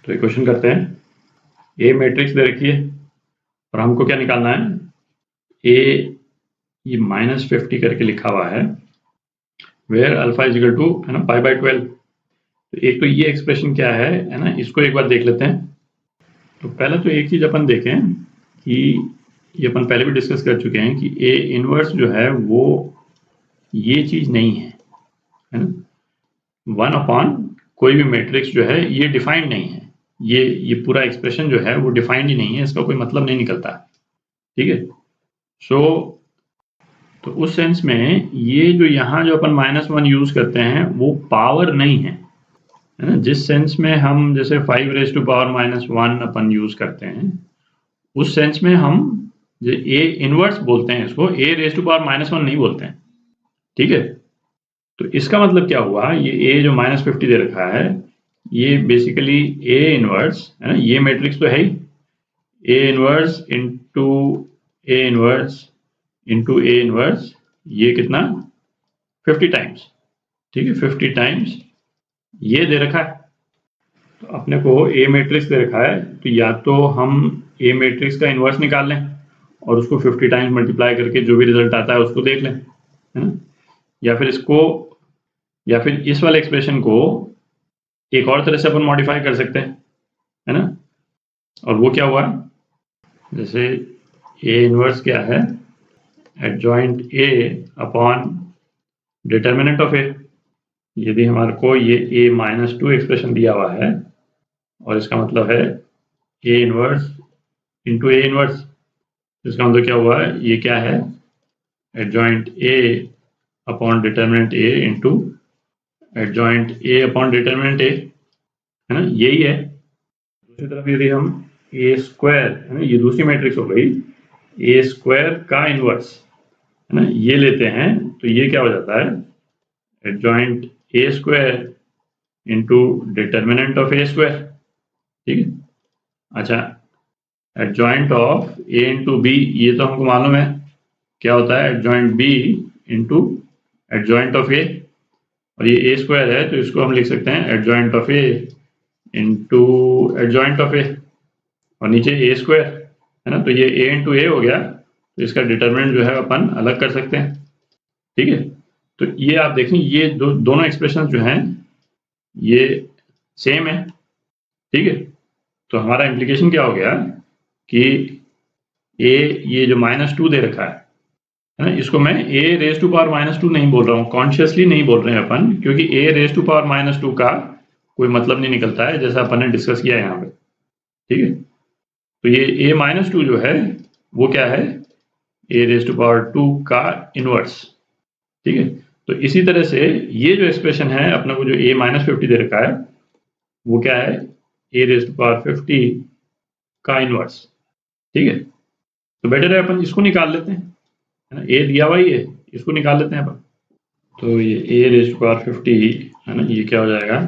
तो एक क्वेश्चन करते हैं। ए मैट्रिक्स दे रखी है और हमको क्या निकालना है, ए ये -50 करके लिखा हुआ है, where alpha is equal to है ना π/12। तो एक तो ये एक्सप्रेशन क्या है ना, इसको एक बार देख लेते हैं। तो पहले तो एक चीज अपन देखें कि ये अपन पहले भी डिस्कस कर चुके हैं कि ए इनवर्स जो है वो ये चीज नहीं है ना। 1/, कोई भी मैट्रिक्स जो है ये डिफाइंड नहीं है, ये पूरा एक्सप्रेशन जो है वो डिफाइंड ही नहीं है, इसका कोई मतलब नहीं निकलता, ठीक है। तो उस सेंस में ये जो यहाँ जो अपन -1 यूज करते हैं वो पावर नहीं है ना। जिस सेंस में हम जैसे 5⁻⁻1 अपन यूज करते हैं, उस सेंस में हम जो ए इनवर्स बोलते हैं इसको a⁻⁻1 नहीं बोलते हैं, ठीक है। तो इसका मतलब क्या हुआ, ये a जो -50 दे रखा है ये बेसिकली a इनवर्स है ना, ये मैट्रिक्स तो है ही, a inverse into a inverse into a inverse, ये कितना 50 टाइम्स, ठीक है, 50 टाइम्स ये दे रखा है। तो अपने को ए मैट्रिक्स दे रखा है, तो या तो हम ए मैट्रिक्स का इनवर्स निकाल लें और उसको 50 टाइम्स मल्टीप्लाई करके जो भी रिजल्ट आता है उसको देख लें, है ना। या फिर इस वाले एक्सप्रेशन को एक और तरह से अपन मॉडिफाई कर सकते हैं, है ना। और वो क्या हुआ, जैसे ए इनवर्स क्या है, adjoint A upon determinant of A. यदि हमारे को ये a-2 एक्सप्रेशन दिया हुआ है और इसका मतलब है a inverse into a inverse, इसका मतलब क्या हुआ है, ये क्या है, adjoint a upon determinant a into adjoint a upon determinant a, है ना, यही है। दूसरी तरफ यदि हम a² है ना, ये दूसरी मैट्रिक्स हो गई, a² का इनवर्स है ना, ये लेते हैं तो ये क्या हो जाता है, adjoint a² into determinant of a², ठीक है। अच्छा, adjoint of a into b, ये तो हमको मालूम है क्या होता है, adjoint b into adjoint of a, और ये a² है तो इसको हम लिख सकते हैं adjoint of a into adjoint of a, और नीचे a² है ना, तो ये a इंटू a हो गया, तो इसका डिटर्मिनेंट जो है अपन अलग कर सकते हैं, ठीक है। तो ये आप देखें, ये दोनों एक्सप्रेशन जो हैं ये सेम है, ठीक है। तो हमारा इम्प्लीकेशन क्या हो गया कि a ये जो -2 दे रखा है ना, इसको मैं a⁻⁻2 नहीं बोल रहा हूँ, कॉन्शियसली नहीं बोल रहे हैं अपन, क्योंकि a⁻⁻2 का कोई मतलब नहीं निकलता है, जैसा अपन ने डिस्कस किया है यहाँ पे, ठीक है। तो ये a-2 जो है वो क्या है, a⁻2 का इनवर्स, ठीक है। तो इसी तरह से ये जो एक्सप्रेशन है अपने को जो a-50 दे रखा है वो क्या है, a⁻50 का इनवर्स, ठीक है। तो बेटर है अपन इसको निकाल लेते हैं, है ना, a दिया हुआ ही है, इसको निकाल लेते हैं अपन। तो ये a⁻50 है ना, ये क्या हो जाएगा,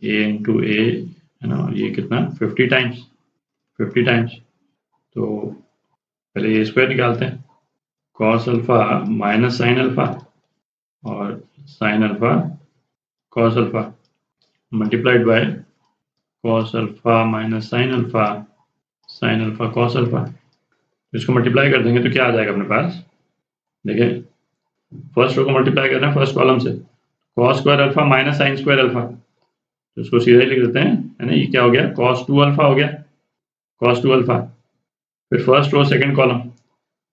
a इंटू a है ना, और ये कितना 50 टाइम्स। तो पहले a² निकालते हैं, cos alpha minus sine alpha और sine alpha cos alpha multiplied by cos alpha minus sine alpha cos alpha. इसको मल्टीप्लाई कर देंगे तो क्या आ जाएगा अपने पास, देखिए फर्स्ट रो को मल्टीप्लाई कर रहे हैं फर्स्ट कॉलम से, cos² alpha minus sin² alpha, तो इसको सीधा ही लिख देते हैं, है ना। ये क्या हो गया, cos2 अल्फा हो गया, cos2 अल्फा, फिर फर्स्ट रो सेकंड कॉलम,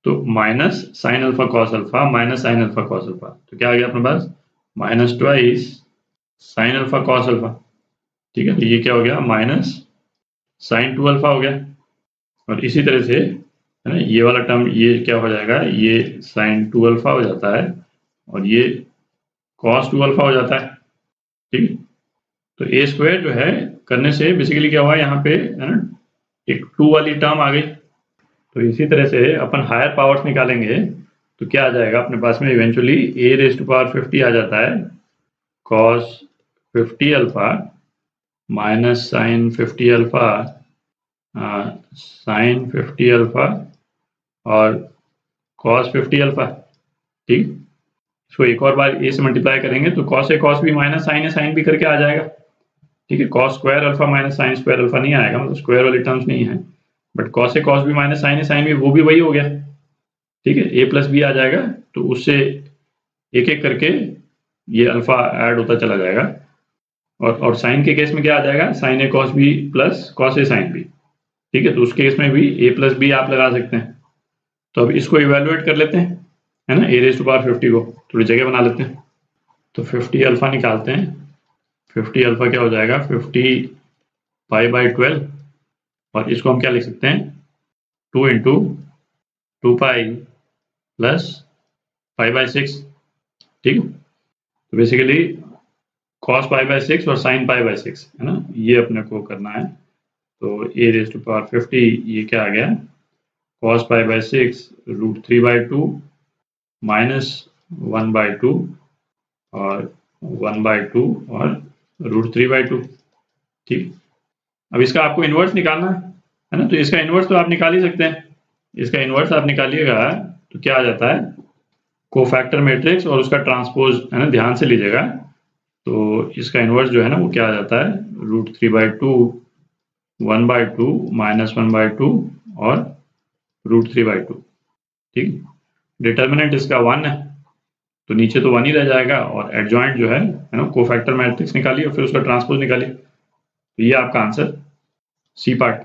तो minus sine alpha cos alpha minus sine alpha cos alpha, तो क्या आ गया अपने पास, -2 साइन अल्फा cos अल्फा, ठीक है। तो ये क्या हो गया, माइनस sin2 अल्फा हो गया, और इसी तरह से है ना ये वाला टर्म ये क्या हो जाएगा, ये sin2 अल्फा हो जाता है और ये cos2 अल्फा हो जाता है, ठीक है। तो a² जो है करने से बेसिकली क्या हुआ यहाँ पे, है ना, एक 2 वाली टर्म आ गई। तो इसी तरह से अपन हायर पावर्स निकालेंगे तो क्या आ जाएगा अपने पास में, इवेंचुअली a⁻50 आ जाता है cos 50 alpha minus sine 50 alpha sine 50 alpha और cos 50 अल्फा, ठीक। इसको एक और बार a से मल्टीप्लाई करेंगे तो cos है cos भी माइनस साइन है साइन भी करके आ जाएगा, ठीक है, cos square alpha minus sine square alpha नहीं आएगा, मतलब स्क्वायर वाली टर्म्स नहीं है, but cos a cos b minus sine a sine b वो भी वही हो गया। ठीक है, ए प्लस बी आ जाएगा, तो उससे एक एक करके ये अल्फा ऐड होता चला जाएगा, और साइन के केस में क्या आ जाएगा, sign A cos B plus cos A sine B. ठीक है, तो उस केस में भी ए प्लस बी आप लगा सकते हैं। तो अब इसको इवेलुएट कर लेते हैं, है ना, ए रेज़ टू पावर 50 को थोड़ी जगह बना लेते हैं। तो 50 अल्फा निकालते हैं, 50 अल्फा क्या हो जाएगा, 50 पाई बाई 12, और इसको हम क्या लिख सकते हैं, 2 into 2 pi plus pi by 6। ठीक है, तो बेसिकली कॉस पाई बाई 6 और साइन पाई बाई 6, है ना, ये अपने को करना है। तो ए रेज़ टू पावर 50 ये क्या आ गया, कॉस पाई बाई 6 √3/2 माइनस 1/2 और 1/2 और √3/2। ठीक, अब इसका आपको इन्वर्स निकालना है ना, तो इसका इन्वर्स तो आप निकाल ही सकते हैं। इसका इन्वर्स आप निकालिएगा तो क्या आ जाता है, कोफैक्टर मैट्रिक्स और उसका ट्रांसपोज, है ना, ध्यान से लीजिएगा। तो इसका इन्वर्स जो है ना वो क्या आ जाता है, √3/2 1/2 माइनस 1/2 और √3/2। ठीक, डिटर्मिनेंट इसका 1 है, तो नीचे तो 1 ही रह जाएगा, और एडजॉइंट जो है ना, कोफैक्टर मैट्रिक्स निकालिए और फिर उसका ट्रांसपोज निकालिए। तो ये आपका आंसर सी पार्ट।